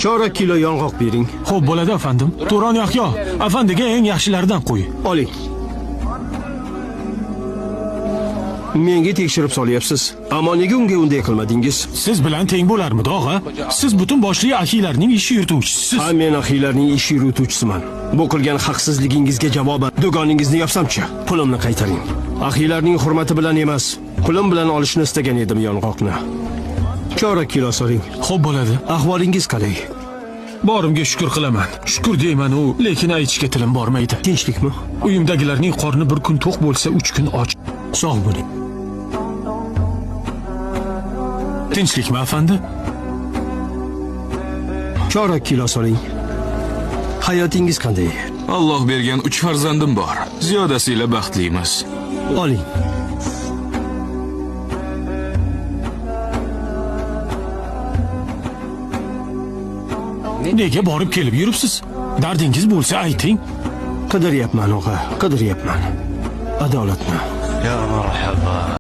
Chorak kilo yong'oq bering. Xo'p bo'ladi afandim. To'ron Yahyo, afandiga eng yaxshilaridan qo'y. Oling. Menga tekshirib solyapsiz. Ammo nega unga unday qilmadingiz? Siz bilan teng bo'larmidi, og'a? Siz butun boshli ahiylarning ish yurituvchisiz. Ha, men ahiylarning ish yurituvchisiman. Bu qilgan haqsizligingizga javoban do'koningizni yopsam-chi, pulimni qaytaring. Ahiylarning hurmati bilan emas, pulim bilan olishni istagan edim yong'oqni. Chorak kilo soling. Xo'p bo'ladi. Ahvolingiz qalay? Borimga shukr qilaman. Shukr deyman u, lekin aytishga tilim bormaydi. Tinchlikmi? Uyimdagilarning qorni bir kun to'q bo'lsa, 3 kun och. Sog' bo'ling. Tinchlikmi afandi? Chorak kilo soling. Hayotingiz qanday? Alloh bergan 3 farzandim bor. Ziyodasiga baxtlimiz. Oling. Nega borib kelib yuribsiz? Dardingiz bo'lsa ayting. Qidiryapman, og'a, qidiryapman. Adolatni. Ya marhaba.